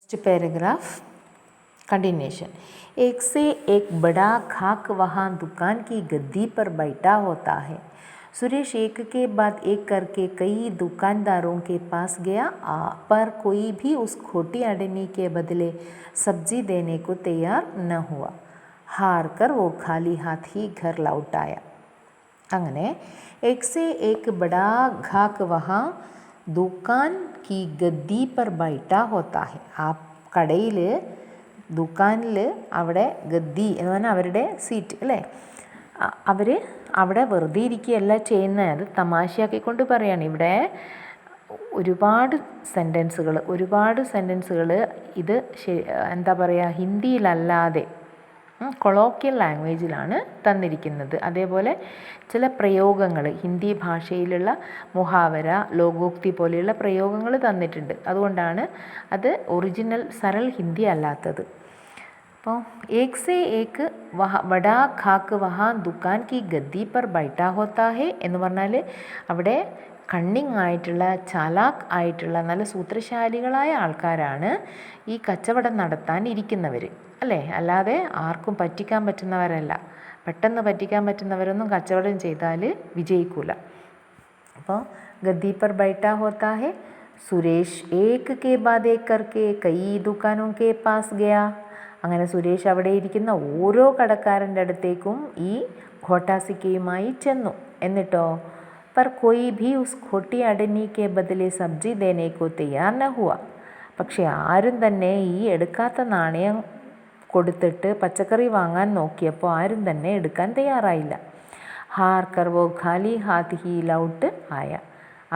Paragraph continuation. एक से एक बड़ा खाक वहाँ दुकान की गद्दी पर बैठा होता है। सुरेश एक के बाद एक करके कई दुकानदारों के पास गया, पर कोई भी उस खोटी अडनी के बदले सब्जी देने को तैयार न हुआ। हार कर वो खाली हाथ ही घर लौट आया। അങ്ങനെ एक से एक बड़ा घाक वहाँ दुकान की गद्दी पर बैठा होता है. ആ കടയിൽ ദുക്കാനിൽ അവിടെ ഗദ്ദി എന്ന് പറഞ്ഞാൽ അവരുടെ സീറ്റ് അല്ലേ, അവർ അവിടെ വെറുതെ ഇരിക്കുകയല്ല ചെയ്യുന്നത്, അത് തമാശയാക്കിക്കൊണ്ട് പറയാണ്. ഇവിടെ ഒരുപാട് സെൻറ്റൻസുകൾ ഇത് എന്താ പറയുക, ഹിന്ദിയിലല്ലാതെ കൊളോക്കിയൽ ലാംഗ്വേജിലാണ് തന്നിരിക്കുന്നത്. അതേപോലെ ചില പ്രയോഗങ്ങൾ ഹിന്ദി ഭാഷയിലുള്ള മുഹാവര, ലോകോക്തി പോലെയുള്ള പ്രയോഗങ്ങൾ തന്നിട്ടുണ്ട്. അതുകൊണ്ടാണ് അത് ഒറിജിനൽ സരൾ ഹിന്ദി അല്ലാത്തത്. അപ്പോൾ ഏക് സേ ഏക് വടാ ഖാക്ക് വഹാ ദുക്കാൻ കി ഗദ്ദി പർ ബൈഠാ ഹോത്താ ഹെ എന്ന് പറഞ്ഞാൽ അവിടെ കണ്ണിങ് ആയിട്ടുള്ള, ചാലാക്ക് ആയിട്ടുള്ള, നല്ല സൂത്രശാലികളായ ആൾക്കാരാണ് ഈ കച്ചവടം നടത്താൻ ഇരിക്കുന്നവർ അല്ലേ. അല്ലാതെ ആർക്കും പറ്റിക്കാൻ പറ്റുന്നവരല്ല. പെട്ടെന്ന് പറ്റിക്കാൻ പറ്റുന്നവരൊന്നും കച്ചവടം ചെയ്താൽ വിജയിക്കൂല. അപ്പോൾ ഗദ്ദി പർ ബൈഠാ ഹോത്താ ഹെ. സുരേഷ് ഏക് കെ ബാദ് ഏക് കർക്കെ കൈ ദുക്കാനോं കെ പാസ് ഗയാ. അങ്ങനെ സുരേഷ് അവിടെ ഇരിക്കുന്ന ഓരോ കടക്കാരൻ്റെ അടുത്തേക്കും ഈ ഘോട്ടാസിക്കയുമായി ചെന്നു. എന്നിട്ടോ पर कोई भी उस खोटी अडनी के बदले सब्जी देने को तैयार न हुआ. പക്ഷേ ആരും തന്നെ ഈ എടുക്കാത്ത നാണയം കൊടുത്തിട്ട് പച്ചക്കറി വാങ്ങാൻ നോക്കിയപ്പോൾ ആരും തന്നെ എടുക്കാൻ തയ്യാറായില്ല. ഹാർ കർ വോ ഖാലി ഹാത്ത് ഹി ലൗട്ട് ആയ.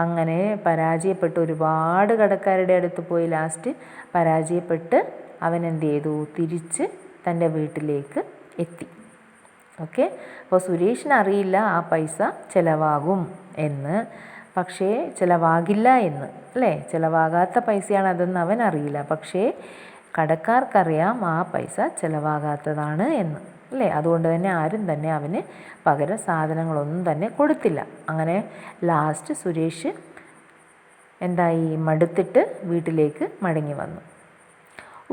അങ്ങനെ പരാജയപ്പെട്ട് ഒരുപാട് കടക്കാരുടെ അടുത്ത് പോയി ലാസ്റ്റ് പരാജയപ്പെട്ട് അവൻ എന്ത് ചെയ്തു, തിരിച്ച് തൻ്റെ വീട്ടിലേക്ക് എത്തി. ഓക്കെ. അപ്പോൾ സുരേഷിന് അറിയില്ല ആ പൈസ ചിലവാകും എന്ന്, പക്ഷേ ചിലവാകില്ല എന്ന് അല്ലേ, ചിലവാകാത്ത പൈസയാണ് അതെന്ന് അവൻ അറിയില്ല. പക്ഷേ കടക്കാർക്കറിയാം ആ പൈസ ചിലവാകാത്തതാണ് എന്ന് അല്ലേ. അതുകൊണ്ട് തന്നെ ആരും തന്നെ അവന് പകരം സാധനങ്ങളൊന്നും തന്നെ കൊടുത്തില്ല. അങ്ങനെ ലാസ്റ്റ് സുരേഷ് എന്തായി, മടുത്തിട്ട് വീട്ടിലേക്ക് മടങ്ങി വന്നു.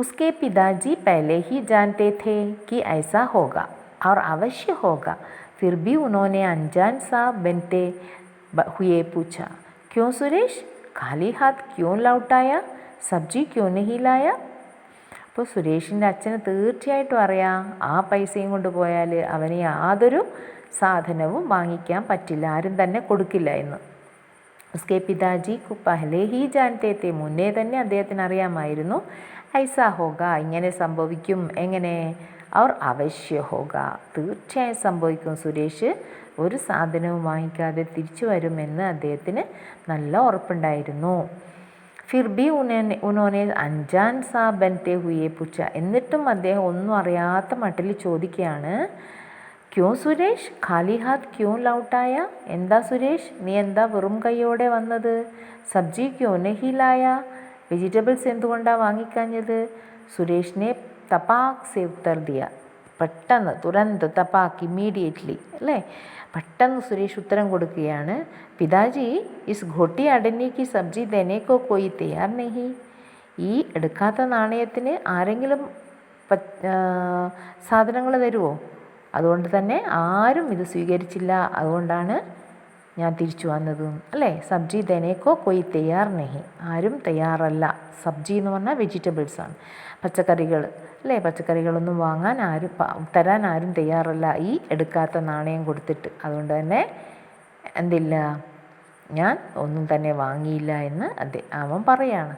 ഉസ്കെ പിതാജി പഹലെ ഹി ജാൻതേ ഥേ കി ഐസാ ഹോഗാ और अवश्य होगा. फिर भी उन्होंने अनजान सा बनते हुए पूछा, क्यों सुरेश, खाली हाथ क्यों लौट आया, सब्जी क्यों नहीं लाया? അപ്പോൾ സുരേഷിൻ്റെ അച്ഛന് തീർച്ചയായിട്ടും അറിയാം ആ പൈസയും കൊണ്ട് പോയാൽ അവന് യാതൊരു സാധനവും വാങ്ങിക്കാൻ പറ്റില്ല, ആരും തന്നെ കൊടുക്കില്ല എന്ന്. ഉസ്കെ പിതാജി പഹലെ ഹി ജാൻതേ തെ, മുന്നേ തന്നെ അദ്ദേഹത്തിന് അറിയാമായിരുന്നു ഐസാ ഹോഗ, ഇങ്ങനെ സംഭവിക്കും. എങ്ങനെ? അവർ അവശ്യ ഹോഗ, തീർച്ചയായും സംഭവിക്കും. സുരേഷ് ഒരു സാധനവും വാങ്ങിക്കാതെ തിരിച്ചു വരുമെന്ന് അദ്ദേഹത്തിന് നല്ല ഉറപ്പുണ്ടായിരുന്നു. ഫിർ ബി ഉനോനെ അഞ്ചാൻ സാ ബൻതേ ഹുയെ പുച്ച, എന്നിട്ടും അദ്ദേഹം ഒന്നും അറിയാത്ത മട്ടിൽ ചോദിക്കുകയാണ്, ക്യോ സുരേഷ് ഖാലി ഹാത്ത് ക്യോ ലൗട്ടായ, എന്താ സുരേഷ് നീ എന്താ വെറും കൈയോടെ വന്നത്? സബ്ജി ക്യോ നഹി ലായ, വെജിറ്റബിൾസ് എന്തുകൊണ്ടാണ് വാങ്ങിക്കാഞ്ഞത്? സുരേഷിനെ തപാക് സേ ഉത്തർ ദിയ, പെട്ടെന്ന് തുരന്ത് തപാക് ഇമ്മീഡിയറ്റ്ലി അല്ലേ, പെട്ടെന്ന് സുരേഷ് ഉത്തരം കൊടുക്കുകയാണ്, പിതാജി ഇസ് ഘോട്ടി അഡനി കി സബ്ജി ദേനെ കോ കോയി തയ്യാർ നഹി. ഈ എടുക്കാത്ത നാണയത്തിന് ആരെങ്കിലും സാധനങ്ങൾ തരുമോ? അതുകൊണ്ട് തന്നെ ആരും ഇത് സ്വീകരിച്ചില്ല, അതുകൊണ്ടാണ് ഞാൻ തിരിച്ചു വന്നത് അല്ലേ. സബ്ജി ദേനേക്കോ കോയി തയ്യാർ നഹി, ആരും തയ്യാറല്ല. സബ്ജി എന്ന് പറഞ്ഞാൽ വെജിറ്റബിൾസാണ്, പച്ചക്കറികൾ അല്ലേ. പച്ചക്കറികളൊന്നും വാങ്ങാൻ തരാൻ ആരും തയ്യാറല്ല ഈ എടുക്കാത്ത നാണയം കൊടുത്തിട്ട്. അതുകൊണ്ട് തന്നെ എന്തില്ല, ഞാൻ ഒന്നും തന്നെ വാങ്ങിയില്ല എന്ന് അവൻ പറയാണ്.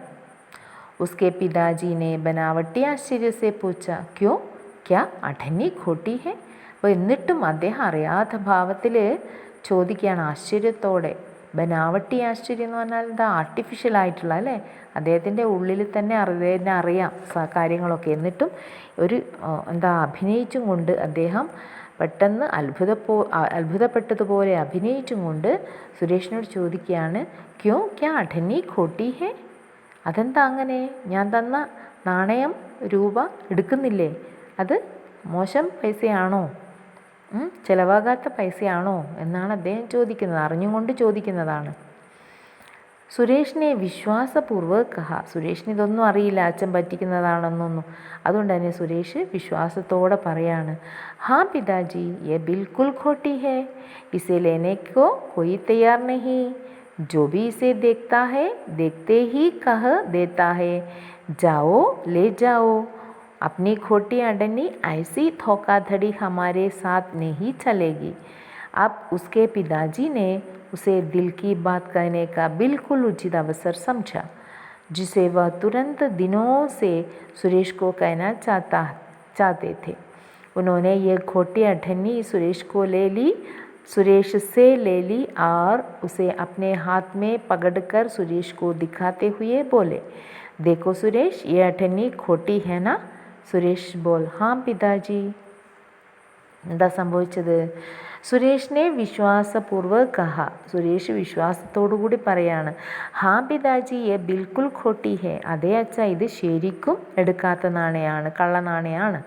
ഉസ്കെ പിതാജീനെ ബനാവട്ടി ആശ്ചര്യ സേ പൂച്ച, ക്യോ ക്യാ അഠന്നി ഖോട്ടി ഹെ. അപ്പോൾ എന്നിട്ടും അദ്ദേഹം അറിയാത്ത ഭാവത്തിൽ ചോദിക്കുകയാണ് ആശ്ചര്യത്തോടെ. ബനാവട്ടി ആശ്ചര്യം എന്ന് പറഞ്ഞാൽ എന്താ, ആർട്ടിഫിഷ്യൽ ആയിട്ടുള്ള അല്ലേ, അദ്ദേഹത്തിൻ്റെ ഉള്ളിൽ തന്നെ അറിയാം കാര്യങ്ങളൊക്കെ. എന്നിട്ടും ഒരു അഭിനയിച്ചും കൊണ്ട് അദ്ദേഹം പെട്ടെന്ന് അത്ഭുതപ്പെട്ടതുപോലെ അഭിനയിച്ചും കൊണ്ട് സുരേഷിനോട് ചോദിക്കുകയാണ്, ക്യോ ക്യാ അഠന്നി ഖോട്ടി ഹെ, അതെന്താ അങ്ങനെ, ഞാൻ തന്ന നാണയം രൂപ എടുക്കുന്നില്ലേ, അത് മോശം പൈസയാണോ, ചിലവാകാത്ത പൈസയാണോ എന്നാണ് അദ്ദേഹം ചോദിക്കുന്നത്, അറിഞ്ഞുകൊണ്ട് ചോദിക്കുന്നതാണ്. സുരേഷിനെ വിശ്വാസപൂർവ്വം കഹ. സുരേഷിന് ഇതൊന്നും അറിയില്ല, അച്ഛൻ പറ്റിക്കുന്നതാണെന്നൊന്നും. അതുകൊണ്ട് തന്നെ സുരേഷ് വിശ്വാസത്തോടെ പറയാണ്, ഹാ പിതാജി യെ ബിൽക്കുൽ ഖോട്ടി ഹേ, ഇസെ ലേനെ കോ കോയി തയ്യാർ നഹീ, जो भी इसे देखता है देखते ही कह देता है जाओ ले जाओ, अपनी खोटी अडनी ऐसी धोखाधड़ी हमारे साथ नहीं चलेगी. अब उसके पिताजी ने उसे दिल की बात कहने का बिल्कुल उचित अवसर समझा, जिसे वह तुरंत दिनों से सुरेश को कहना चाहते थे. उन्होंने ये खोटी अठन्नी सुरेश से ले ली और उसे अपने हाथ में पकड़कर सुरेश को दिखाते हुए बोले, देखो सुरेश ये अठन्नी खोटी है ना. സുരേഷ് ബോൾ ഹാം പിതാജി. എന്താ സംഭവിച്ചത്? സുരേഷിനെ വിശ്വാസപൂർവ്വം കഹ. സുരേഷ് വിശ്വാസത്തോടു കൂടി പറയാണ്, ഹാ പിതാജി യെ ബിൽക്കുൽ ഖോട്ടി ഹേ, അതേ അച്ഛ ഇത് ശരിക്കും എടുക്കാത്ത നാണയാണ്, കള്ളനാണയാണ്.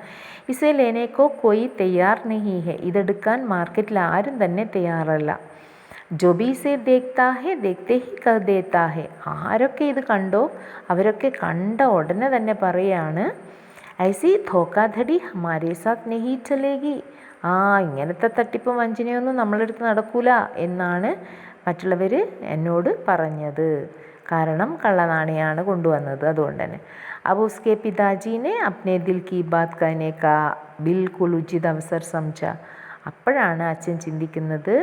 ഇസെ ലേനേക്കോ കോയി തയ്യാർ നഹീ ഹേ, ഇതെടുക്കാൻ മാർക്കറ്റിൽ ആരും തന്നെ തയ്യാറല്ല. ജോ ബി ഇസെ ദേഖ്താ ഹേ ദേഖ്തേ ഹി കഹ് ദേത്താ ഹേ, ആരൊക്കെ ഇത് കണ്ടോ അവരൊക്കെ കണ്ട ഉടനെ തന്നെ പറയാണ്, ഐസി ധോക്കാധടി ഹമാരേ സാത്ത് നഹീ ചലേഗി, ഇങ്ങനത്തെ തട്ടിപ്പും വഞ്ചനയൊന്നും നമ്മളെടുത്ത് നടക്കൂല എന്നാണ് മറ്റുള്ളവർ എന്നോട് പറഞ്ഞത്. കാരണം കള്ളനാണയാണ് കൊണ്ടുവന്നത്, അതുകൊണ്ട് തന്നെ. अब उसके पिताजी ने अपने दिल की बात कहने का बिल्कुल उचित अवसर समझा. അപ്പോഴാണ് അച്ഛൻ ചിന്തിക്കുന്നത്,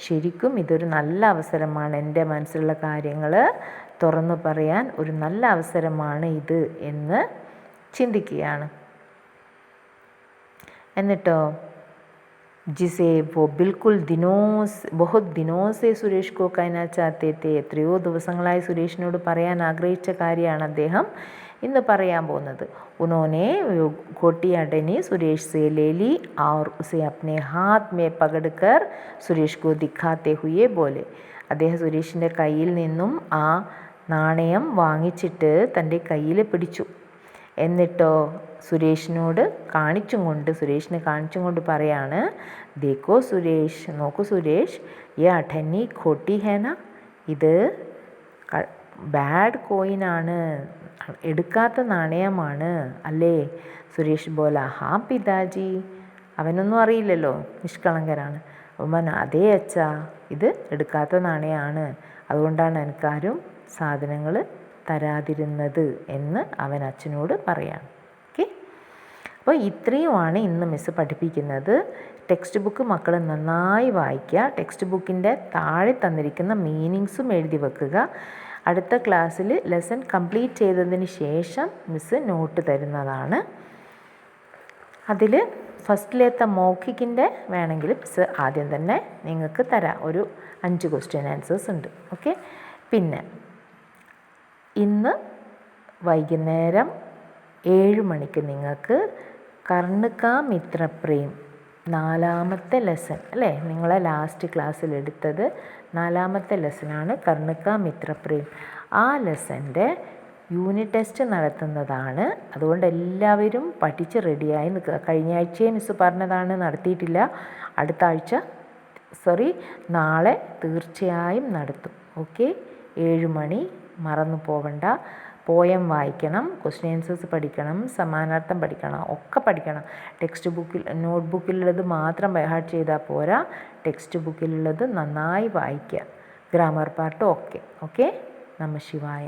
ശരിക്കും ഇതൊരു നല്ല അവസരമാണ്, എൻ്റെ മനസ്സിലുള്ള കാര്യങ്ങൾ തുറന്നു പറയാൻ ഒരു നല്ല അവസരമാണ് ഇത് എന്ന് ചിന്തിക്കുകയാണ്. എന്നിട്ടോ ജിസെ വോ ബിൽക്കുൽ ബഹുത് ദിനോ സെ സുരേഷ് കോ कहना चाहते थे, എത്രയോ ദിവസങ്ങളായി സുരേഷിനോട് പറയാൻ ആഗ്രഹിച്ച കാര്യമാണ് അദ്ദേഹം ഇന്ന് പറയാൻ പോകുന്നത്. ഉനോനെ ഖോട്ടി അഡനി സുരേഷ് സെ ले ली और उसे अपने हाथ में पकड़कर സുരേഷ് കോ ദിഖാത്തെ ഹുയെ ബോലെ. അദ്ദേഹം സുരേഷിൻ്റെ കയ്യിൽ നിന്നും ആ നാണയം വാങ്ങിച്ചിട്ട് തൻ്റെ കയ്യിൽ പിടിച്ചു. എന്നിട്ടോ സുരേഷിന് കാണിച്ചും കൊണ്ട് പറയാണ്, ദേക്കോ സുരേഷ്, നോക്കൂ സുരേഷ്, യേ അഠന്നി ഖോട്ടി ഹേന, ഇത് ബാഡ് കോയിനാണ്, എടുക്കാത്ത നാണയമാണ് അല്ലേ. സുരേഷ് ബോല ഹാ പിതാജി, അവനൊന്നും അറിയില്ലല്ലോ, നിഷ്കളങ്കനാണ്. അവൻ അതേ അച്ഛ, ഇത് എടുക്കാത്ത നാണയമാണ്, അതുകൊണ്ടാണ് എനിക്കാരും സാധനങ്ങൾ തരാതിരുന്നത് എന്ന് അവൻ അച്ഛനോട് പറയാം. ഓക്കെ, അപ്പോൾ ഇത്രയുമാണ് ഇന്ന് മിസ്സ് പഠിപ്പിക്കുന്നത്. ടെക്സ്റ്റ് ബുക്ക് മക്കൾ നന്നായി വായിക്കുക. ടെക്സ്റ്റ് ബുക്കിൻ്റെ താഴെ തന്നിരിക്കുന്ന മീനിങ്സും എഴുതി വെക്കുക. അടുത്ത ക്ലാസ്സിൽ ലെസൺ കംപ്ലീറ്റ് ചെയ്തതിന് ശേഷം മിസ്സ് നോട്ട് തരുന്നതാണ്. അതിൽ ഫസ്റ്റിലത്തെ മൗഖിക്കിൻ്റെ വേണമെങ്കിൽ മിസ്സ് ആദ്യം തന്നെ നിങ്ങൾക്ക് തരാം. ഒരു 5 ക്വസ്റ്റ്യൻ ആൻസേഴ്സ് ഉണ്ട്. ഓക്കെ, പിന്നെ ഇന്ന് വൈകുന്നേരം 7 മണിക്ക് നിങ്ങൾക്ക് കർണികാ മിത്ര പ്രേം 4ാമത്തെ ലെസൺ അല്ലേ, നിങ്ങളെ ലാസ്റ്റ് ക്ലാസ്സിൽ എടുത്തത് 4ാമത്തെ ലെസനാണ് കർണികാ മിത്ര പ്രേം. ആ ലെസൻ്റെ യൂണിറ്റ് ടെസ്റ്റ് നടത്തുന്നതാണ്. അതുകൊണ്ട് എല്ലാവരും പഠിച്ച് റെഡിയായി നിൽക്കുക. കഴിഞ്ഞ ആഴ്ചയെ മിസ്സ് പറഞ്ഞതാണ്, നടത്തിയിട്ടില്ല. നാളെ തീർച്ചയായും നടത്തും. ഓക്കെ, 7 മണി മറന്നു പോവണ്ട. പോയം വായിക്കണം, ക്വസ്റ്റ്യൻ ആൻസേഴ്സ് പഠിക്കണം, സമാനാർത്ഥം പഠിക്കണം, ഒക്കെ പഠിക്കണം. ടെക്സ്റ്റ് ബുക്കിൽ നോട്ട്ബുക്കിലുള്ളത് മാത്രം ബൈഹാർട്ട് ചെയ്താൽ പോരാ, ടെക്സ്റ്റ് ബുക്കിലുള്ളത് നന്നായി വായിക്കുക. ഗ്രാമർ പാർട്ടും ഒക്കെ. ഓക്കെ, നമഃ ശിവായ.